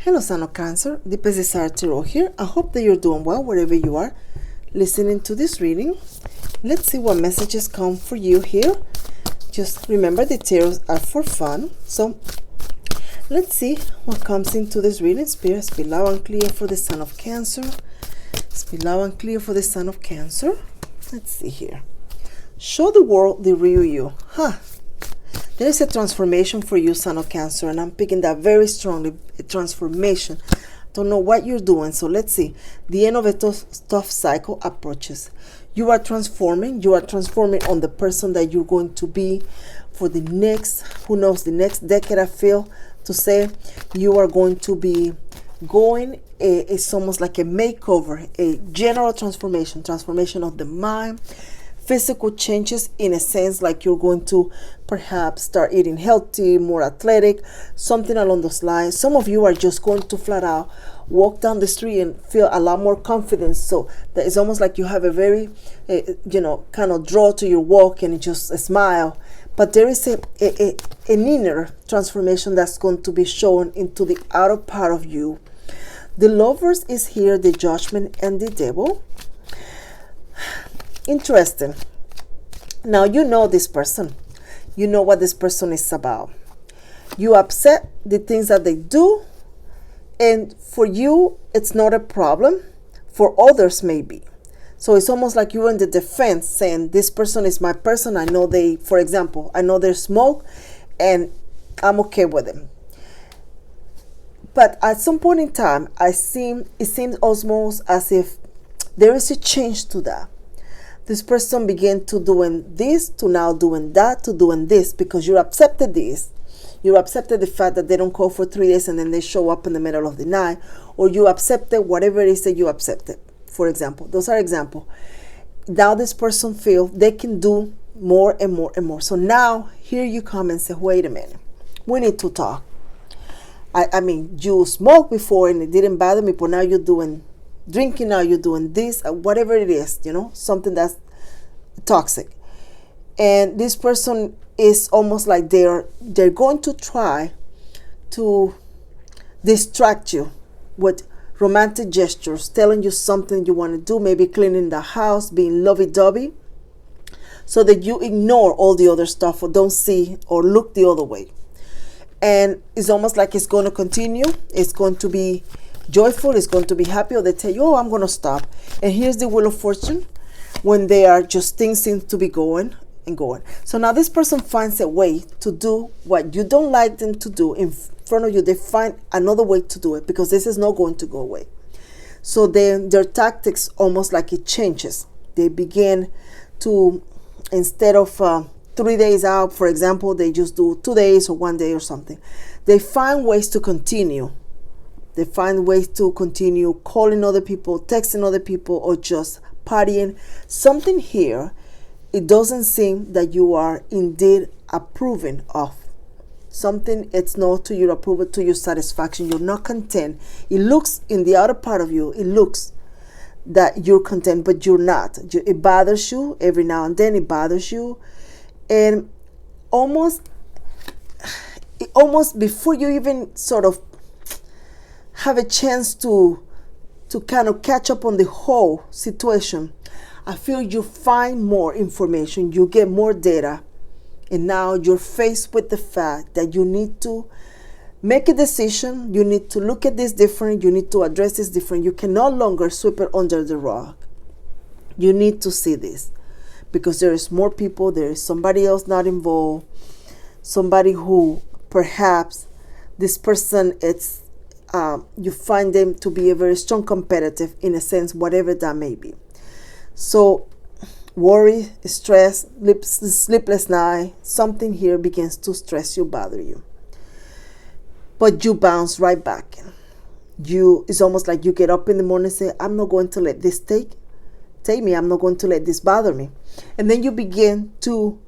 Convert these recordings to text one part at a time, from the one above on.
Hello, Son of Cancer. This is Tarot here. I hope that you're doing well wherever you are listening to this reading. Let's see what messages come for you here. Just remember the tarots are for fun. So let's see what comes into this reading. Spirit, speak loud and clear for the Son of Cancer. Speak loud and clear for the Son of Cancer. Let's see here. Show the world the real you. There is a transformation for you, Son of Cancer, and I'm picking that very strongly, a transformation. Don't know what you're doing, so let's see. The end of a tough cycle approaches. You are transforming on the person that you're going to be for the next, who knows, the next decade. I feel to say you are going to be going, it's almost like a makeover, a general transformation of the mind, physical changes, in a sense, like you're going to perhaps start eating healthy, more athletic, something along those lines. Some of you are just going to flat out walk down the street and feel a lot more confidence. So that it's almost like you have a very, kind of draw to your walk and just a smile. But there is an inner transformation that's going to be shown into the outer part of you. The Lovers is here, the Judgment and the Devil. Interesting. Now you know this person. You know what this person is about. You accept the things that they do, and for you it's not a problem. For others maybe. So it's almost like you're in the defense saying this person is my person. I know they, for example, I know they smoke and I'm okay with them. But at some point in time, it seems almost as if there is a change to that. This person began to doing this, to now doing that, to doing this, because you accepted this. You accepted the fact that they don't call for 3 days and then they show up in the middle of the night, or you accepted whatever it is that you accepted. For example, those are examples. Now this person feels they can do more and more and more. So now here you come and say, wait a minute, we need to talk. I mean, you smoked before and it didn't bother me, but now you're doing drinking, now you're doing this, whatever it is, something that's toxic. And this person is almost like they're going to try to distract you with romantic gestures, telling you something you want to do, maybe cleaning the house, being lovey-dovey, so that you ignore all the other stuff or don't see or look the other way. And it's almost like it's going to continue. It's going to be joyful, it's going to be happy, or they tell you, I'm going to stop. And here's the Wheel of Fortune, when they are just, things seem to be going and going. So now this person finds a way to do what you don't like them to do in front of you. They find another way to do it because this is not going to go away. So then their tactics almost like it changes. They begin to, instead of 3 days out, for example, they just do 2 days or 1 day or something. They find ways to continue. They find ways to continue calling other people, texting other people, or just partying. Something here, it doesn't seem that you are indeed approving of. Something, it's not to your approval, to your satisfaction. You're not content. It looks in the outer part of you, it looks that you're content, but you're not. It bothers you every now and then. It bothers you. And almost before you even sort of have a chance to kind of catch up on the whole situation, I feel you find more information, you get more data, and now you're faced with the fact that you need to make a decision, you need to look at this different, you need to address this different. You can no longer sweep it under the rug. You need to see this, because there is more people, there is somebody else not involved, somebody who perhaps this person, it's you find them to be a very strong competitive, in a sense, whatever that may be. So worry, stress, sleepless night, something here begins to stress you, bother you. But you bounce right back. It's almost like you get up in the morning and say, I'm not going to let this take me. I'm not going to let this bother me. And then you begin to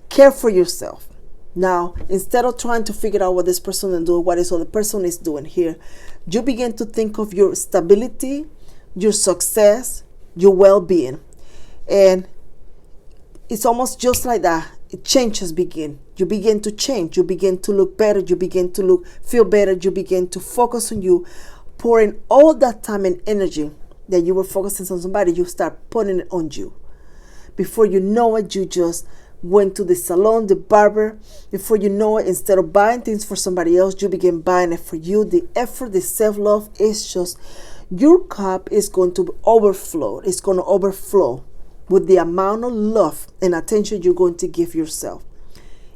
care for yourself. Now, instead of trying to figure out what this person is doing, what this other person is doing here, you begin to think of your stability, your success, your well-being. And it's almost just like that. changes begin. You begin to change. You begin to look better. You begin to feel better. You begin to focus on you, pouring all that time and energy that you were focusing on somebody. You start putting it on you. Before you know it, you just went to the salon, the barber. Before you know it, instead of buying things for somebody else, you begin buying it for you. The effort, the self-love is just, your cup is going to overflow. It's going to overflow with the amount of love and attention you're going to give yourself.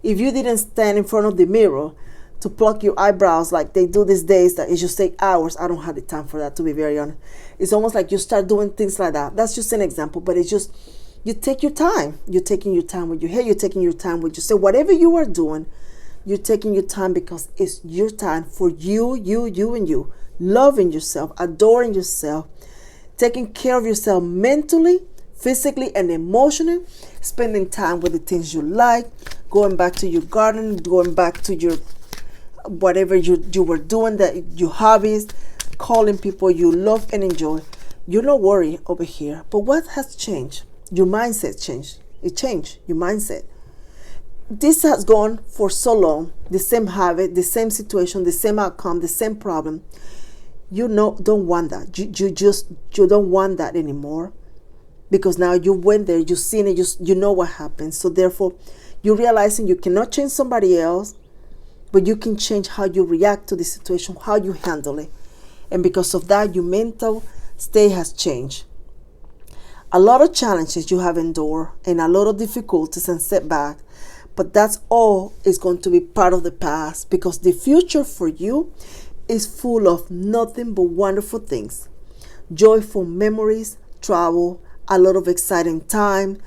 If you didn't stand in front of the mirror to pluck your eyebrows like they do these days, that it just take hours. I don't have the time for that, to be very honest. It's almost like you start doing things like that. That's just an example, but it's just, you take your time. You're taking your time with your hair. You're taking your time with yourself. Whatever you are doing, you're taking your time because it's your time for you, and you. Loving yourself, adoring yourself, taking care of yourself mentally, physically, and emotionally, spending time with the things you like, going back to your garden, going back to your whatever you were doing, that your hobbies, calling people you love and enjoy. You're not worried over here. But what has changed? Your mindset changed. It changed your mindset. This has gone for so long, the same habit, the same situation, the same outcome, the same problem. You don't want that. You don't want that anymore, because now you went there, you've seen it, you know what happened. So therefore, you're realizing you cannot change somebody else, but you can change how you react to the situation, how you handle it. And because of that, your mental state has changed. A lot of challenges you have endured and a lot of difficulties and setbacks, but that's all is going to be part of the past, because the future for you is full of nothing but wonderful things. Joyful memories, travel, a lot of exciting time.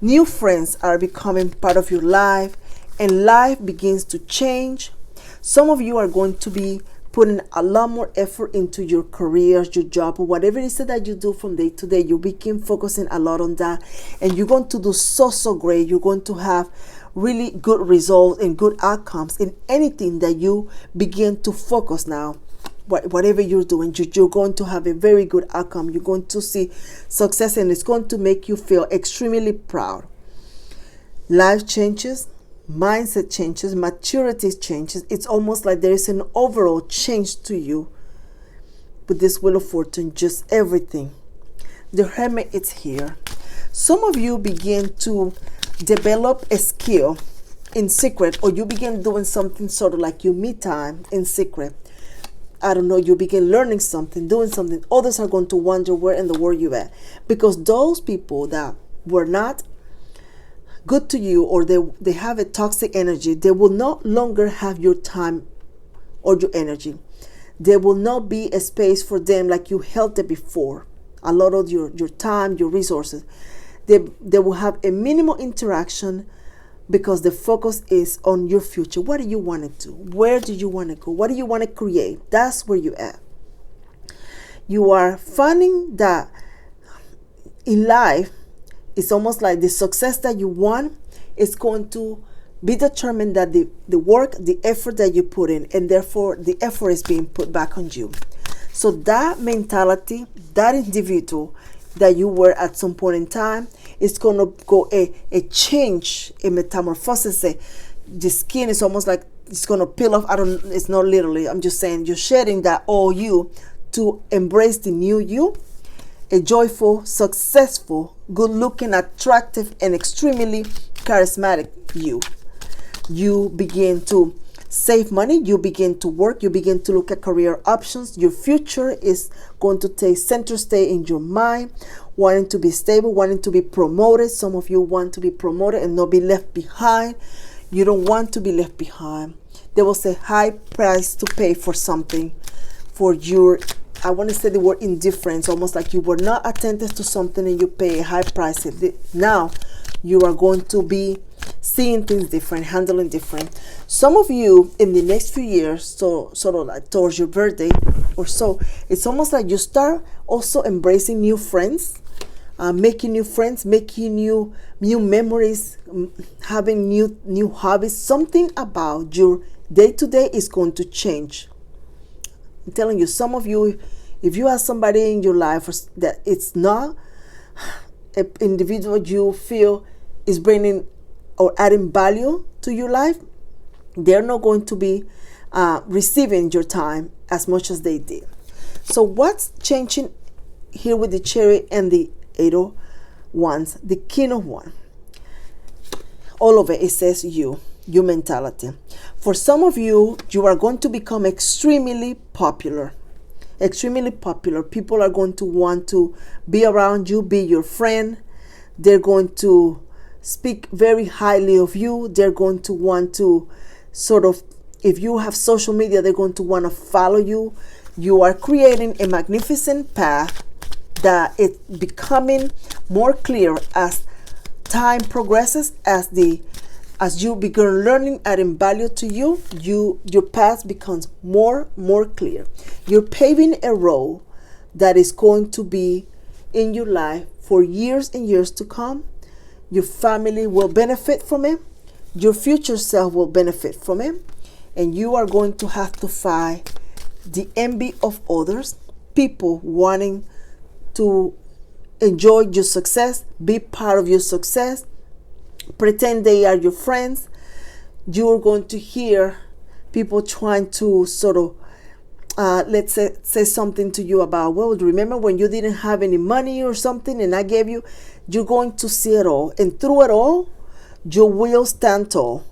New friends are becoming part of your life, and life begins to change. Some of you are going to be putting a lot more effort into your careers, your job, or whatever it is that you do from day to day. You begin focusing a lot on that, and you're going to do so great. You're going to have really good results and good outcomes in anything that you begin to focus now. Whatever you're doing, you're going to have a very good outcome. You're going to see success, and it's going to make you feel extremely proud. Life changes, mindset changes, maturity changes. It's almost like there is an overall change to you with this Wheel of Fortune, just everything. The Hermit is here. Some of you begin to develop a skill in secret, or you begin doing something sort of like your me time in secret. I don't know, you begin learning something, doing something. Others are going to wonder where in the world you at, because those people that were not good to you, or they have a toxic energy, they will no longer have your time or your energy. There will not be a space for them like you held it before. A lot of your time, your resources, they will have a minimal interaction, because the focus is on your future. What do you want to do? Where do you want to go? What do you want to create? That's where you're at. You are finding that in life, it's almost like the success that you want is going to be determined that the work, the effort that you put in, and therefore the effort is being put back on you. So that mentality, that individual that you were at some point in time, is going to go a change, a metamorphosis. The skin is almost like it's going to peel off. It's not literally, I'm just saying you're shedding that old you to embrace the new you. A joyful, successful, good-looking, attractive, and extremely charismatic you. You begin to save money. You begin to work. You begin to look at career options. Your future is going to take center stage in your mind, wanting to be stable, wanting to be promoted. Some of you want to be promoted and not be left behind. You don't want to be left behind. There was a high price to pay for something, for your, I want to say the word indifference, almost like you were not attentive to something and you pay a high price. Now you are going to be seeing things different, handling different. Some of you in the next few years, so sort of like towards your birthday or so, it's almost like you start also embracing new friends, making new friends, making new memories, having new hobbies. Something about your day-to-day is going to change. I'm telling you, some of you, if you have somebody in your life that it's not an individual you feel is bringing or adding value to your life, they're not going to be receiving your time as much as they did. So what's changing here with the Cherry and the 8 of Wands, the King of Wands? All of it says you mentality. For some of you, you are going to become extremely popular. Extremely popular. People are going to want to be around you, be your friend. They're going to speak very highly of you. They're going to want to sort of, if you have social media, they're going to want to follow you. You are creating a magnificent path that it's becoming more clear as time progresses, as you begin learning, adding value to you, your path becomes more clear. You're paving a road that is going to be in your life for years and years to come. Your family will benefit from it. Your future self will benefit from it. And you are going to have to fight the envy of others, people wanting to enjoy your success, be part of your success, pretend they are your friends. You're going to hear people trying to sort of, let's say something to you about, well, remember when you didn't have any money or something and I gave you? You're going to see it all. And through it all, you will stand tall.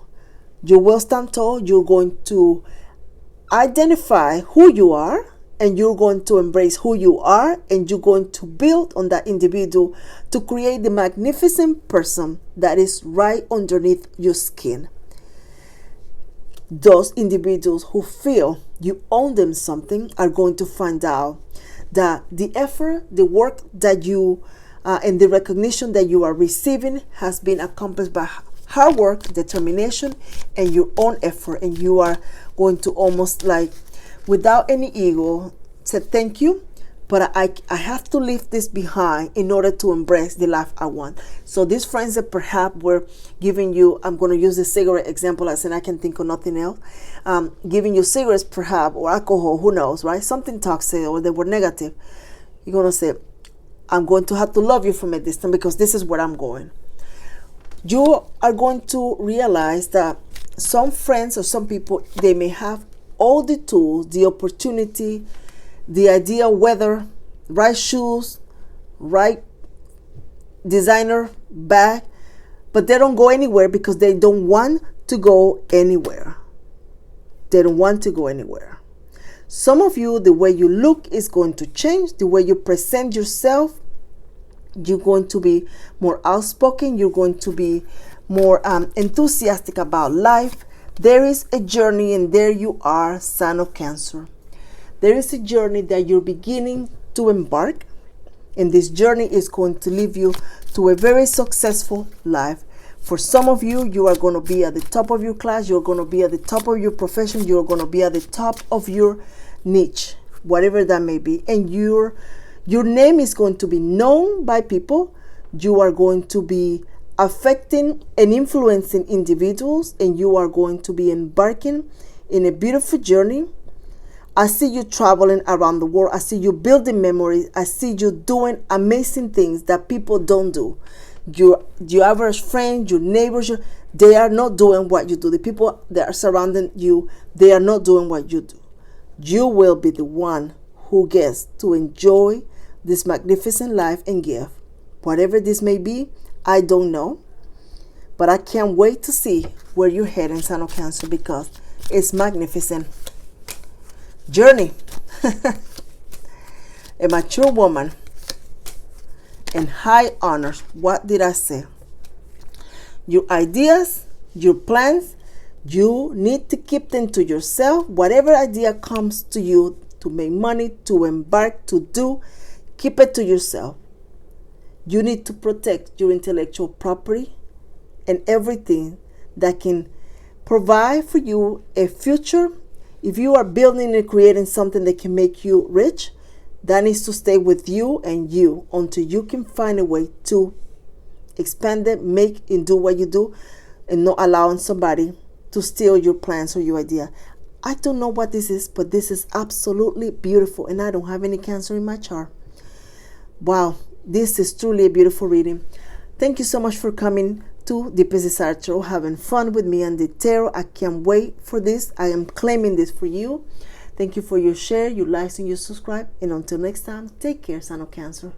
You will stand tall. You're going to identify who you are, and you're going to embrace who you are, and you're going to build on that individual to create the magnificent person that is right underneath your skin. Those individuals who feel you owe them something are going to find out that the effort, the work that you, and the recognition that you are receiving has been accomplished by hard work, determination, and your own effort. And you are going to almost like, without any ego, say thank you, but I have to leave this behind in order to embrace the life I want. So these friends that perhaps were giving you, I'm going to use the cigarette example as in I can think of nothing else, giving you cigarettes perhaps, or alcohol, who knows, right? Something toxic, or they were negative. You're going to say, I'm going to have to love you from a distance because this is where I'm going. You are going to realize that some friends or some people, they may have all the tools, the opportunity, the idea, whether right shoes, right designer bag, but they don't go anywhere because they don't want to go anywhere. They don't want to go anywhere. Some of you, the way you look is going to change. The way you present yourself, you're going to be more outspoken. You're going to be more enthusiastic about life. There is a journey, and there you are, Son of Cancer. There is a journey that you're beginning to embark, and this journey is going to lead you to a very successful life. For some of you, you are going to be at the top of your class. You're going to be at the top of your profession. You're going to be at the top of your niche, whatever that may be. And your name is going to be known by people. You are going to be affecting and influencing individuals, and you are going to be embarking in a beautiful journey. I see you traveling around the world. I see you building memories. I see you doing amazing things that people don't do. Your average friend, your neighbors, they are not doing what you do. The people that are surrounding you, they are not doing what you do. You will be the one who gets to enjoy this magnificent life and gift. Whatever this may be, I don't know. But I can't wait to see where you're heading, Son of Cancer, because it's magnificent journey. A mature woman and high honors. What did I say? Your ideas, your plans, you need to keep them to yourself. Whatever idea comes to you to make money, to embark, to do, keep it to yourself. You need to protect your intellectual property and everything that can provide for you a future. If you are building and creating something that can make you rich, that needs to stay with you and you until you can find a way to expand it, make and do what you do, and not allowing somebody to steal your plans or your idea. I don't know what this is, but this is absolutely beautiful, and I don't have any Cancer in my chart. Wow, this is truly a beautiful reading. Thank you so much for coming too, deepest desire tarot, having fun with me and the tarot. I can't wait for this. I am claiming this for you. Thank you for your share, your likes, and your subscribe. And until next time, take care, Son of Cancer.